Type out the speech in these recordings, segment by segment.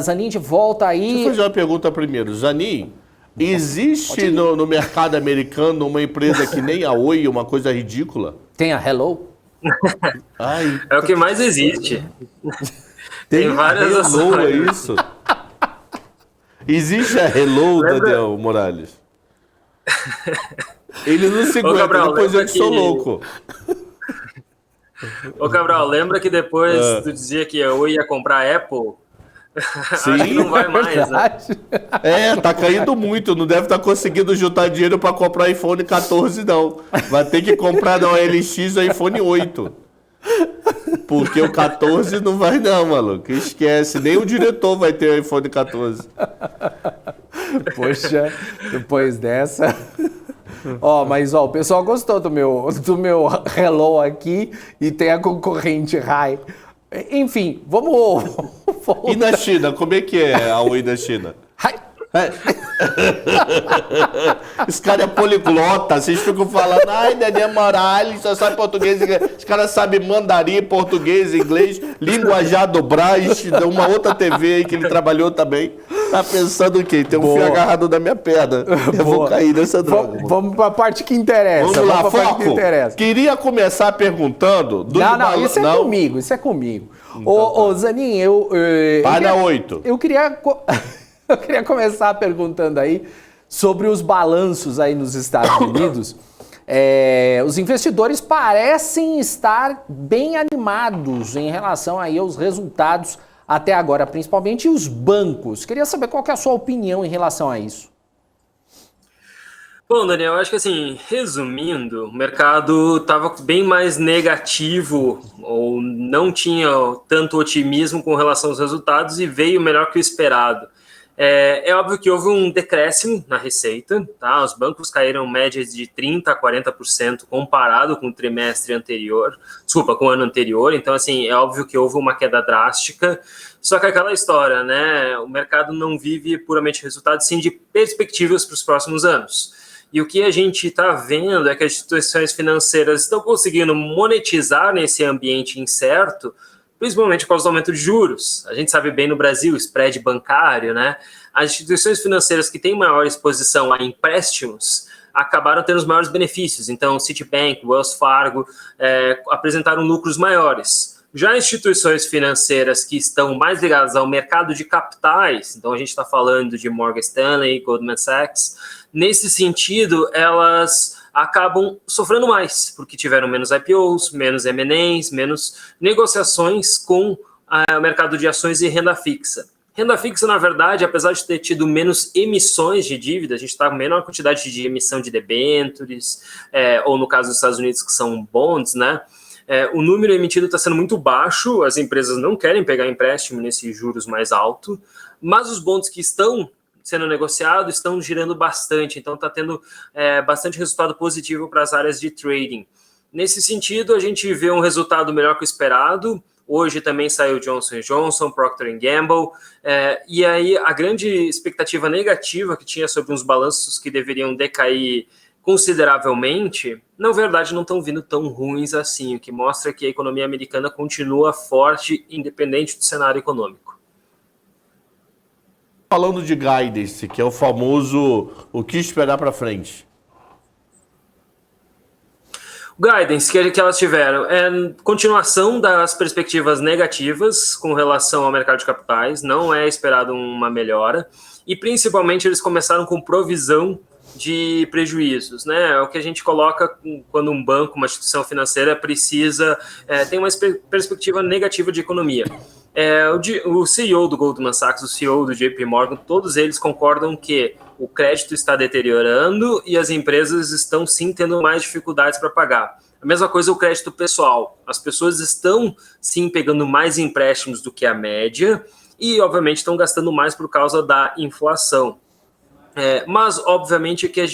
Zanin, de volta aí. Deixa eu fazer uma pergunta primeiro. Zanin, existe no mercado americano uma empresa que nem a Oi, uma coisa ridícula? Tem a Hello? Ai, É o que mais existe. tem várias Hello, ações. é isso? Existe a Hello, Daniel Morales? Ele não se aguenta, Gabriel, depois eu que sou que- louco. Ô, Cabral, lembra que depois tu dizia que eu ia comprar a Apple? Acho que não vai mais, né? Verdade. Tá caindo muito, não deve estar conseguindo juntar dinheiro para comprar iPhone 14, não. Vai ter que comprar na OLX o iPhone 8. Porque o 14 não vai não, maluco. Esquece, nem o diretor vai ter o iPhone 14. Poxa, depois dessa... Mas o pessoal gostou do meu Hello aqui e tem a concorrente Rai. Enfim, vamos... E na China, como é que é a Oi da China? Rai. Esse cara é poliglota, vocês ficam falando, ai, Daniel Morales, só sabe português e inglês. Os caras sabem mandarim, português, inglês, linguajar do Brás, uma outra TV aí que ele trabalhou também. Tá pensando o quê? Tem um fio agarrado na minha perna. Eu vou cair nessa droga. Vamos para a parte que interessa. Vamos lá, pra parte que foco. interessa. Queria começar perguntando... Não, isso é comigo, isso é comigo. Ô, Zanin, Para 8. Eu queria começar perguntando aí sobre os balanços aí nos Estados Unidos. Os investidores parecem estar bem animados em relação aí aos resultados até agora, principalmente os bancos. Queria saber qual que é a sua opinião em relação a isso. Bom, Daniel, acho que assim, resumindo, o mercado estava bem mais negativo ou não tinha tanto otimismo com relação aos resultados e veio melhor que o esperado. É óbvio que houve um decréscimo na receita, tá? Os bancos caíram médias de 30% a 40% comparado com o trimestre anterior, com o ano anterior, então assim, é óbvio que houve uma queda drástica, só que aquela história, né? O mercado não vive puramente resultados, sim de perspectivas para os próximos anos. E o que a gente está vendo é que as instituições financeiras estão conseguindo monetizar nesse ambiente incerto, principalmente por causa do aumento de juros. A gente sabe bem no Brasil, spread bancário, né? As instituições financeiras que têm maior exposição a empréstimos acabaram tendo os maiores benefícios. Então, Citibank, Wells Fargo apresentaram lucros maiores. Já instituições financeiras que estão mais ligadas ao mercado de capitais, então a gente está falando de Morgan Stanley, Goldman Sachs, nesse sentido, elas acabam sofrendo mais, porque tiveram menos IPOs, menos M&As, menos negociações com o mercado de ações e renda fixa. Renda fixa, na verdade, apesar de ter tido menos emissões de dívida, a gente está com menor quantidade de emissão de debêntures, ou no caso dos Estados Unidos, que são bonds, né? O número emitido está sendo muito baixo, as empresas não querem pegar empréstimo nesses juros mais altos, mas os bonds que estão sendo negociados estão girando bastante, então está tendo bastante resultado positivo para as áreas de trading. Nesse sentido, a gente vê um resultado melhor que o esperado. Hoje também saiu Johnson & Johnson, Procter & Gamble, e aí a grande expectativa negativa que tinha sobre uns balanços que deveriam decair consideravelmente, na verdade não estão vindo tão ruins assim, o que mostra que a economia americana continua forte, independente do cenário econômico. Falando de guidance, que é o famoso o que esperar para frente. O guidance que elas tiveram é continuação das perspectivas negativas com relação ao mercado de capitais, não é esperado uma melhora, e principalmente eles começaram com provisão de prejuízos, né? É o que a gente coloca quando um banco, uma instituição financeira precisa, tem uma perspectiva negativa de economia. O CEO do Goldman Sachs, o CEO do JP Morgan, todos eles concordam que o crédito está deteriorando e as empresas estão sim tendo mais dificuldades para pagar. A mesma coisa o crédito pessoal. As pessoas estão sim pegando mais empréstimos do que a média e obviamente estão gastando mais por causa da inflação. Mas obviamente que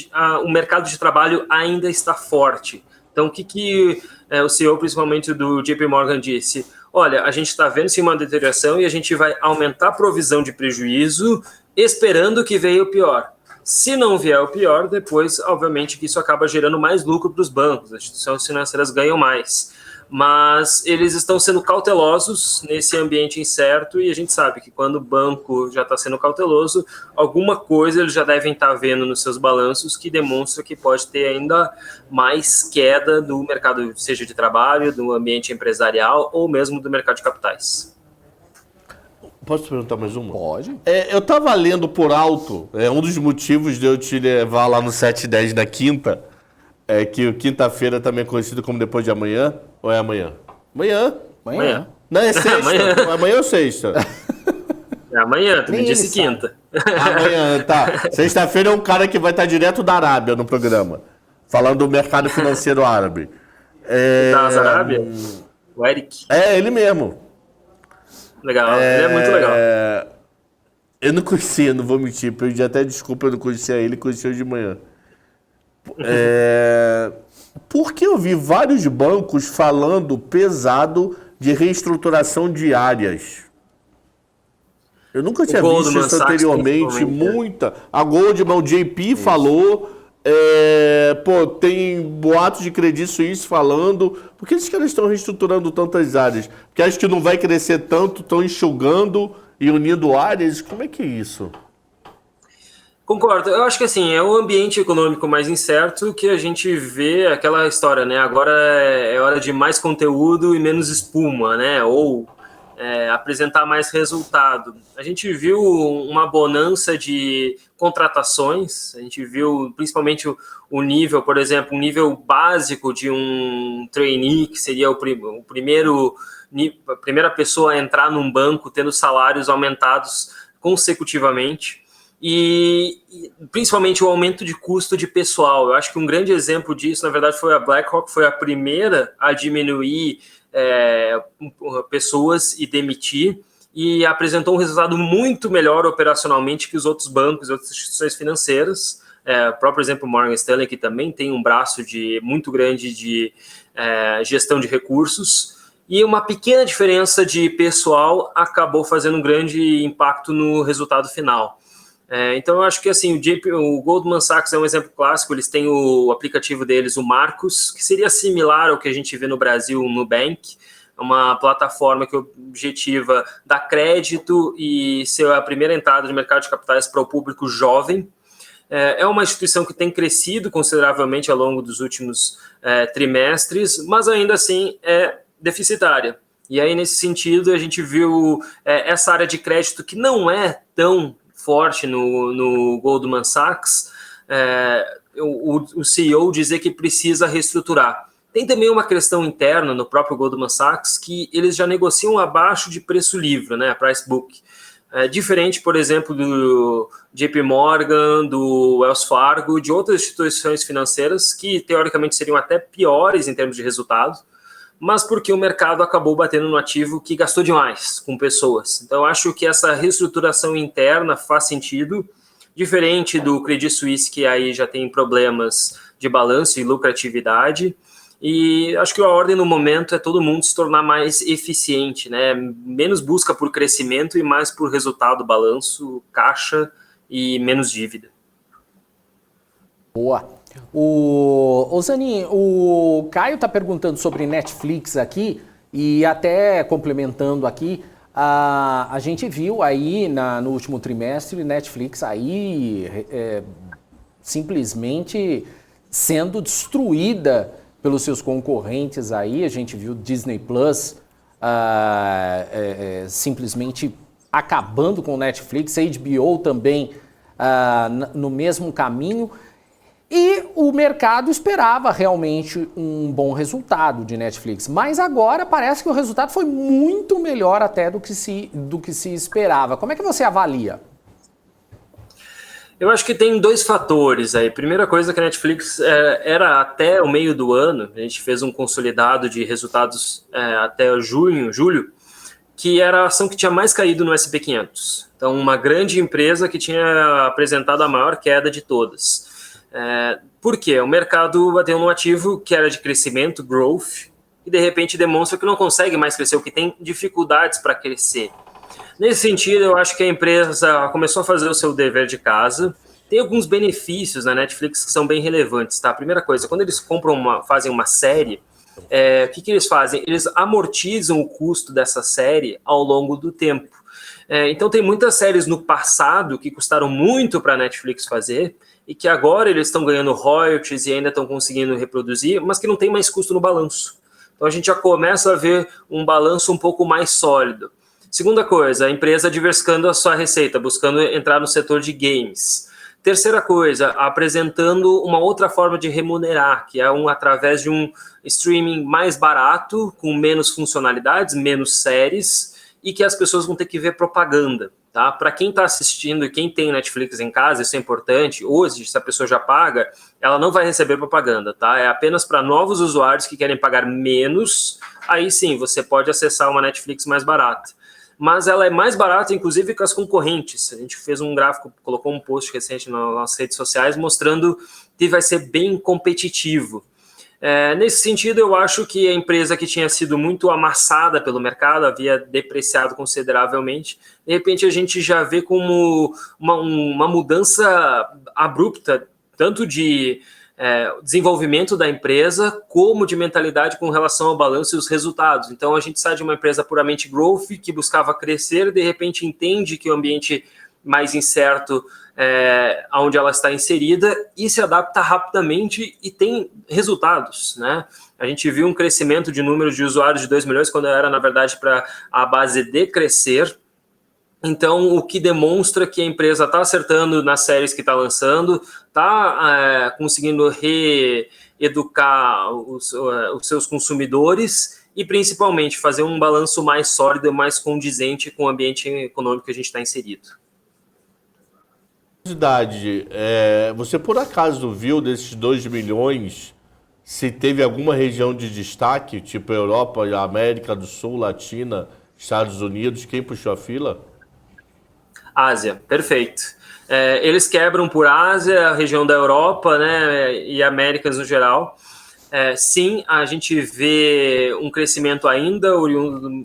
o mercado de trabalho ainda está forte. Então o que o CEO principalmente do JP Morgan disse? Olha, a gente está vendo sim uma deterioração e a gente vai aumentar a provisão de prejuízo esperando que venha o pior. Se não vier o pior, depois, obviamente, que isso acaba gerando mais lucro para os bancos, as instituições financeiras ganham mais. mas eles estão sendo cautelosos nesse ambiente incerto e a gente sabe que quando o banco já está sendo cauteloso, alguma coisa eles já devem estar vendo nos seus balanços que demonstra que pode ter ainda mais queda do mercado, seja de trabalho, do ambiente empresarial ou mesmo do mercado de capitais. Posso te perguntar mais uma? Pode. Eu tava lendo por alto, um dos motivos de eu te levar lá no 7:10 da quinta, é que quinta-feira também é conhecido como depois de amanhã, ou é amanhã? Amanhã. Não, é sexta. Amanhã ou sexta? É amanhã, tu me Nem disse ele quinta. Amanhã, tá. Sexta-feira é um cara que vai estar direto da Arábia no programa, falando do mercado financeiro árabe. Da Arábia? O Eric. É, ele mesmo. Legal, ele é muito legal. Eu não conhecia, não vou mentir. Pedi até desculpa, eu não conhecia ele, conheci hoje de manhã. Porque eu vi vários bancos falando pesado de reestruturação de áreas. Eu nunca tinha visto Goldman isso Sachs, anteriormente. principalmente, Muita. A Goldman, o JP falou. Tem boatos de Credit Suisse falando. Por que esses caras estão reestruturando tantas áreas? Porque acho que não vai crescer tanto, estão enxugando e unindo áreas. Como é que é isso? Concordo. Eu acho que assim, é o ambiente econômico mais incerto que a gente vê aquela história, né? Agora é hora de mais conteúdo e menos espuma, né? Ou apresentar mais resultado. A gente viu uma bonança de contratações, a gente viu principalmente o nível, por exemplo, um nível básico de um trainee, que seria a primeira pessoa a entrar num banco tendo salários aumentados consecutivamente. E principalmente o aumento de custo de pessoal. Eu acho que um grande exemplo disso, na verdade, foi a BlackRock, foi a primeira a diminuir pessoas e demitir, e apresentou um resultado muito melhor operacionalmente que os outros bancos e outras instituições financeiras. O próprio exemplo Morgan Stanley, que também tem um braço muito grande de gestão de recursos, e uma pequena diferença de pessoal acabou fazendo um grande impacto no resultado final. Então eu acho que assim, o Goldman Sachs é um exemplo clássico. Eles têm o aplicativo deles, o Marcos, que seria similar ao que a gente vê no Brasil, o Nubank, uma plataforma que objetiva dar crédito e ser a primeira entrada de mercado de capitais para o público jovem. É uma instituição que tem crescido consideravelmente ao longo dos últimos trimestres, mas ainda assim é deficitária. E aí, nesse sentido, a gente viu essa área de crédito que não é tão forte no Goldman Sachs, o CEO dizer que precisa reestruturar. Tem também uma questão interna no próprio Goldman Sachs, que eles já negociam abaixo de preço livre, né, price book. Diferente, por exemplo, do JP Morgan, do Wells Fargo, de outras instituições financeiras que, teoricamente, seriam até piores em termos de resultado, mas porque o mercado acabou batendo no ativo que gastou demais com pessoas. Então, eu acho que essa reestruturação interna faz sentido, diferente do Credit Suisse, que aí já tem problemas de balanço e lucratividade. E acho que a ordem no momento é todo mundo se tornar mais eficiente, né? Menos busca por crescimento e mais por resultado, balanço, caixa e menos dívida. Boa. O Zanin, o Caio está perguntando sobre Netflix aqui, e até complementando aqui, a gente viu aí no último trimestre Netflix aí simplesmente sendo destruída pelos seus concorrentes aí. A gente viu Disney Plus simplesmente acabando com o Netflix, a HBO também no mesmo caminho. E o mercado esperava realmente um bom resultado de Netflix, mas agora parece que o resultado foi muito melhor até do que se esperava. Como é que você avalia? Eu acho que tem dois fatores aí. Primeira coisa, que a Netflix era até o meio do ano, a gente fez um consolidado de resultados até julho, que era a ação que tinha mais caído no S&P 500. Então, uma grande empresa que tinha apresentado a maior queda de todas. Por quê? O mercado bateu num ativo que era de crescimento, growth, e de repente demonstra que não consegue mais crescer, ou que tem dificuldades para crescer. Nesse sentido, eu acho que a empresa começou a fazer o seu dever de casa. Tem alguns benefícios na Netflix que são bem relevantes, tá? A primeira coisa, quando eles fazem uma série, O que eles fazem? Eles amortizam o custo dessa série ao longo do tempo. Então tem muitas séries no passado que custaram muito para a Netflix fazer e que agora eles estão ganhando royalties e ainda estão conseguindo reproduzir, mas que não tem mais custo no balanço. Então a gente já começa a ver um balanço um pouco mais sólido. Segunda coisa, a empresa diversificando a sua receita, buscando entrar no setor de games. Terceira coisa, apresentando uma outra forma de remunerar, que é através de um streaming mais barato, com menos funcionalidades, menos séries, e que as pessoas vão ter que ver propaganda. Tá? Para quem está assistindo e quem tem Netflix em casa, isso é importante. Hoje, se a pessoa já paga, ela não vai receber propaganda. Tá? É apenas para novos usuários que querem pagar menos. Aí sim, você pode acessar uma Netflix mais barata. Mas ela é mais barata, inclusive, que as concorrentes. A gente fez um gráfico, colocou um post recente nas redes sociais, mostrando que vai ser bem competitivo. Nesse sentido, eu acho que a empresa que tinha sido muito amassada pelo mercado, havia depreciado consideravelmente, de repente a gente já vê como uma mudança abrupta, tanto de desenvolvimento da empresa, como de mentalidade com relação ao balanço e os resultados. Então a gente sai de uma empresa puramente growth, que buscava crescer, de repente entende que o ambiente mais incerto onde ela está inserida e se adapta rapidamente e tem resultados, né? A gente viu um crescimento de número de usuários de 2 milhões quando era, na verdade, para a base decrescer. Então, o que demonstra que a empresa está acertando nas séries que está lançando, está conseguindo reeducar os seus consumidores e, principalmente, fazer um balanço mais sólido e mais condizente com o ambiente econômico que a gente está inserido. Você por acaso viu desses 2 milhões se teve alguma região de destaque, tipo Europa, América do Sul, Latina, Estados Unidos? Quem puxou a fila? Ásia, perfeito. Eles quebram por Ásia, a região da Europa, né, e Américas no geral. Sim, a gente vê um crescimento ainda oriundo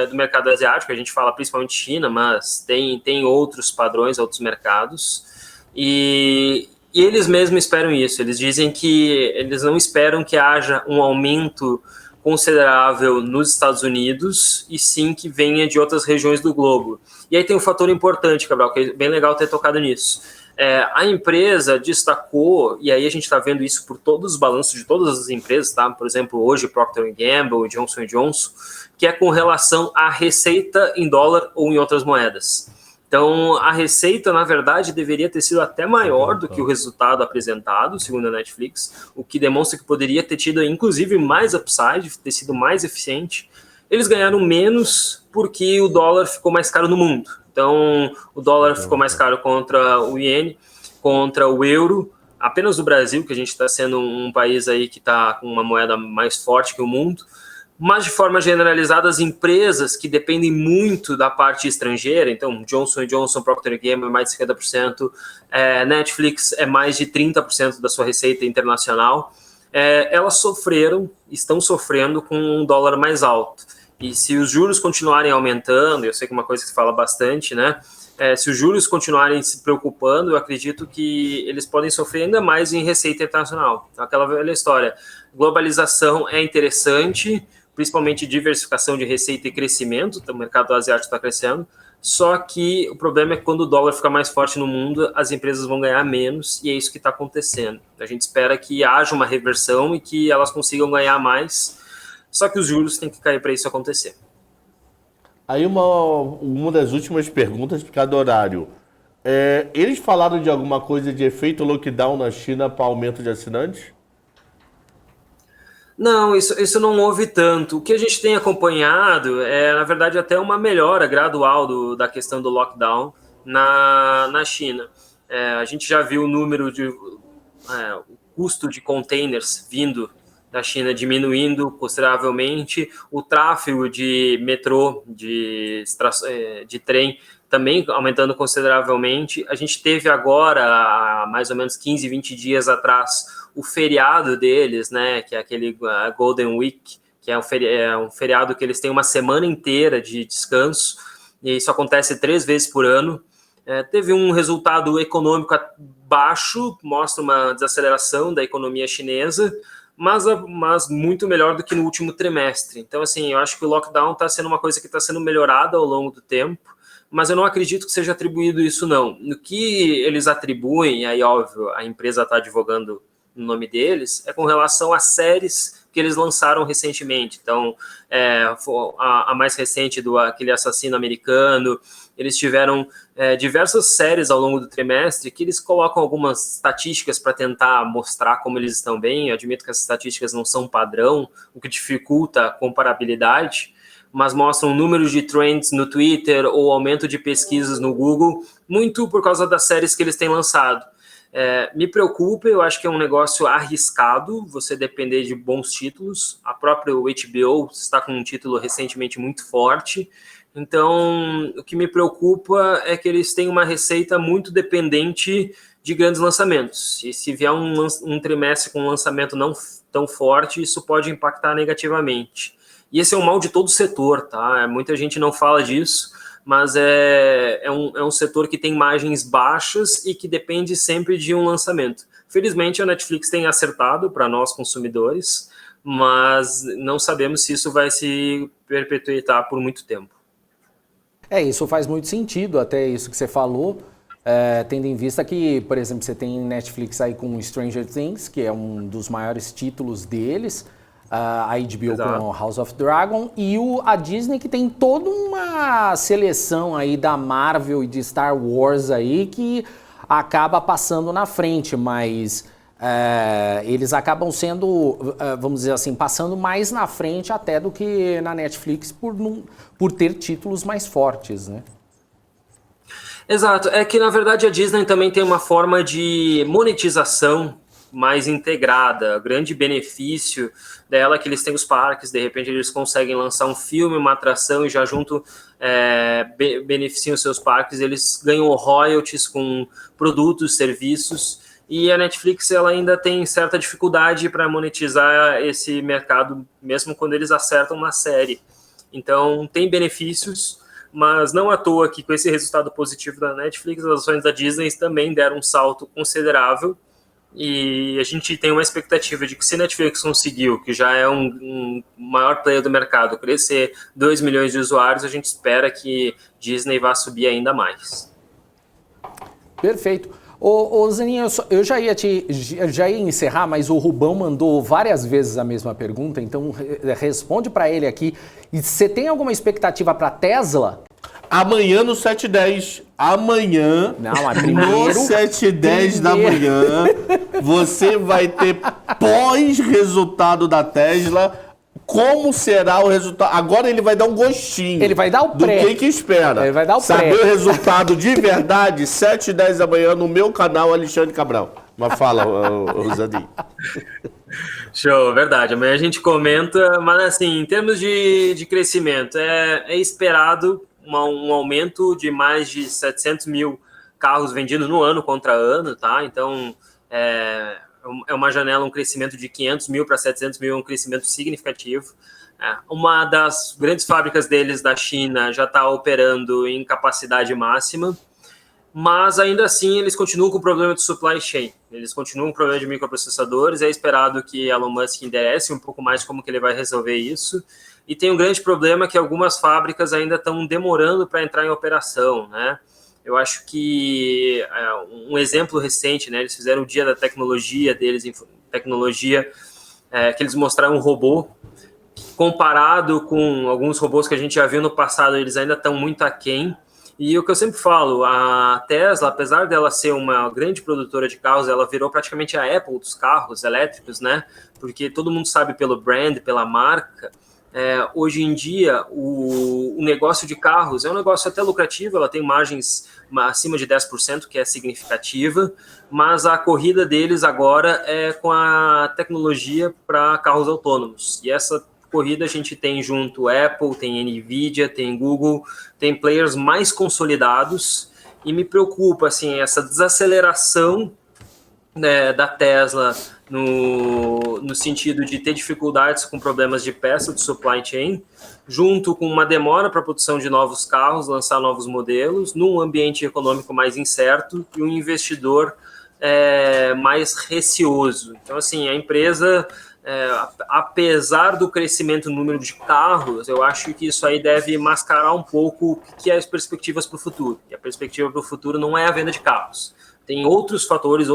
do mercado asiático, a gente fala principalmente China, mas tem outros padrões, outros mercados, e eles mesmos esperam isso. Eles dizem que eles não esperam que haja um aumento considerável nos Estados Unidos, e sim que venha de outras regiões do globo. E aí tem um fator importante, Cabral, que é bem legal ter tocado nisso. A empresa destacou, e aí a gente está vendo isso por todos os balanços de todas as empresas, tá? Por exemplo, hoje Procter & Gamble, Johnson & Johnson, que é com relação à receita em dólar ou em outras moedas. Então, a receita, na verdade, deveria ter sido até maior do que o resultado apresentado, segundo a Netflix, o que demonstra que poderia ter tido, inclusive, mais upside, ter sido mais eficiente. Eles ganharam menos porque o dólar ficou mais caro no mundo. Então, o dólar ficou mais caro contra o iene, contra o euro. Apenas o Brasil, que a gente está sendo um país aí que está com uma moeda mais forte que o mundo. Mas, de forma generalizada, as empresas que dependem muito da parte estrangeira, então Johnson & Johnson, Procter & Gamble é mais de 50%, Netflix é mais de 30% da sua receita internacional, elas estão sofrendo com um dólar mais alto. E se os juros continuarem aumentando, eu sei que é uma coisa que se fala bastante, né? Se os juros continuarem se preocupando, eu acredito que eles podem sofrer ainda mais em receita internacional. Então, aquela velha história, globalização é interessante, principalmente diversificação de receita e crescimento, o mercado asiático está crescendo, só que o problema é que quando o dólar fica mais forte no mundo, as empresas vão ganhar menos, e é isso que está acontecendo. A gente espera que haja uma reversão e que elas consigam ganhar mais, só que os juros têm que cair para isso acontecer. Aí uma das últimas perguntas por cada horário. Eles falaram de alguma coisa de efeito lockdown na China para aumento de assinantes? Não, isso não houve tanto. O que a gente tem acompanhado é, na verdade, até uma melhora gradual da questão do lockdown na China. A gente já viu o número o custo de containers vindo da China diminuindo consideravelmente, o tráfego de metrô, de trem, também aumentando consideravelmente. A gente teve agora, há mais ou menos 15, 20 dias atrás, o feriado deles, né, que é aquele Golden Week, que é um feriado que eles têm uma semana inteira de descanso, e isso acontece 3 vezes por ano. Teve um resultado econômico baixo, mostra uma desaceleração da economia chinesa, mas muito melhor do que no último trimestre. Então, assim, eu acho que o lockdown está sendo uma coisa que está sendo melhorada ao longo do tempo, mas eu não acredito que seja atribuído isso, não. No que eles atribuem, aí, óbvio, a empresa está advogando no nome deles, é com relação às séries que eles lançaram recentemente. Então, a mais recente aquele assassino americano, eles tiveram diversas séries ao longo do trimestre que eles colocam algumas estatísticas para tentar mostrar como eles estão bem. Eu admito que essas estatísticas não são padrão, o que dificulta a comparabilidade, mas mostram números de trends no Twitter ou aumento de pesquisas no Google, muito por causa das séries que eles têm lançado. Me preocupa, eu acho que é um negócio arriscado você depender de bons títulos. A própria HBO está com um título recentemente muito forte, então o que me preocupa é que eles têm uma receita muito dependente de grandes lançamentos, e se vier um trimestre com um lançamento não tão forte, isso pode impactar negativamente. E esse é o mal de todo o setor, tá? Muita gente não fala disso, mas é um setor que tem margens baixas e que depende sempre de um lançamento. Felizmente, a Netflix tem acertado para nós, consumidores, mas não sabemos se isso vai se perpetuar por muito tempo. Isso faz muito sentido, até isso que você falou, tendo em vista que, por exemplo, você tem Netflix aí com Stranger Things, que é um dos maiores títulos deles, a HBO Exato. com House of Dragon, e a Disney, que tem toda uma seleção aí da Marvel e de Star Wars aí que acaba passando na frente, mas eles acabam sendo, vamos dizer assim, passando mais na frente até do que na Netflix por ter títulos mais fortes, né? Exato, é que na verdade a Disney também tem uma forma de monetização mais integrada. O grande benefício dela é que eles têm os parques, de repente eles conseguem lançar um filme, uma atração e já junto beneficiam os seus parques, eles ganham royalties com produtos, serviços, e a Netflix ela ainda tem certa dificuldade para monetizar esse mercado, mesmo quando eles acertam na série. Então tem benefícios, mas não à toa que com esse resultado positivo da Netflix, as ações da Disney também deram um salto considerável. E a gente tem uma expectativa de que se a Netflix conseguiu, que já é um maior player do mercado, crescer 2 milhões de usuários, a gente espera que Disney vá subir ainda mais. Perfeito. Ô Zanin, eu já ia encerrar, mas o Rubão mandou várias vezes a mesma pergunta, então responde para ele aqui. E você tem alguma expectativa para Tesla? Amanhã no 7h10. Amanhã, não, mas primeiro, no 7h10 da manhã, você vai ter pós-resultado da Tesla. Como será o resultado? Agora ele vai dar um gostinho. Ele vai dar o pré. Do que espera. Ele vai dar o Saber pré. o resultado de verdade, 7h10 da manhã, no meu canal, Alexandre Cabral. Mas fala, Rosadinho. Show, verdade. Amanhã a gente comenta, mas assim, em termos de crescimento, é esperado um aumento de mais de 700 mil carros vendidos no ano contra ano, tá? Então, é uma janela, um crescimento de 500 mil para 700 mil, um crescimento significativo. Uma das grandes fábricas deles da China já está operando em capacidade máxima, mas ainda assim eles continuam com o problema de supply chain, eles continuam com o problema de microprocessadores. É esperado que Elon Musk enderece um pouco mais como que ele vai resolver isso. E tem um grande problema que algumas fábricas ainda estão demorando para entrar em operação, né? Eu acho que um exemplo recente, né? Eles fizeram o dia da tecnologia deles, que eles mostraram um robô. Comparado com alguns robôs que a gente já viu no passado, eles ainda estão muito aquém. E o que eu sempre falo, a Tesla, apesar dela ser uma grande produtora de carros, ela virou praticamente a Apple dos carros elétricos, né? Porque todo mundo sabe pelo brand, pela marca. Hoje em dia, o negócio de carros é um negócio até lucrativo, ela tem margens acima de 10%, que é significativa, mas a corrida deles agora é com a tecnologia para carros autônomos. E essa corrida a gente tem junto Apple, tem Nvidia, tem Google, tem players mais consolidados, e me preocupa assim, essa desaceleração, né, da Tesla no sentido de ter dificuldades com problemas de peça de supply chain, junto com uma demora para a produção de novos carros, lançar novos modelos, num ambiente econômico mais incerto e um investidor mais receoso. Então, assim, a empresa apesar do crescimento no número de carros, eu acho que isso aí deve mascarar um pouco o que é as perspectivas para o futuro. E a perspectiva para o futuro não é a venda de carros. Tem outros fatores,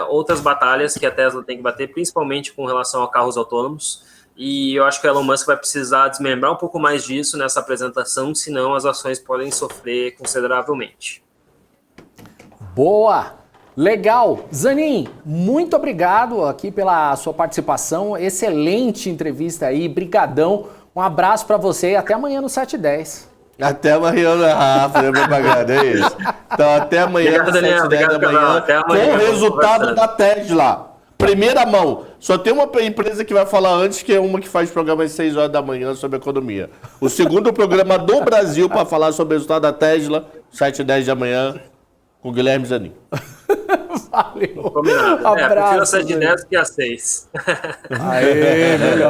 outras batalhas que a Tesla tem que bater, principalmente com relação a carros autônomos. E eu acho que o Elon Musk vai precisar desmembrar um pouco mais disso nessa apresentação, senão as ações podem sofrer consideravelmente. Boa! Legal! Zanin, muito obrigado aqui pela sua participação. Excelente entrevista aí, brigadão. Um abraço para você e até amanhã no 7h10. Até amanhã, Rafa, é propaganda, é isso. Então, até amanhã, obrigado, Daniel, 7h10 da manhã, com o resultado da Tesla. Primeira mão. Só tem uma empresa que vai falar antes, que é uma que faz programa às 6 horas da manhã sobre economia. O segundo programa do Brasil para falar sobre o resultado da Tesla, 7h10 da manhã, com o Guilherme Zanin. Valeu. Combinado. Abraço. Prefiro a 7h10 que a 6. Aê, melhor.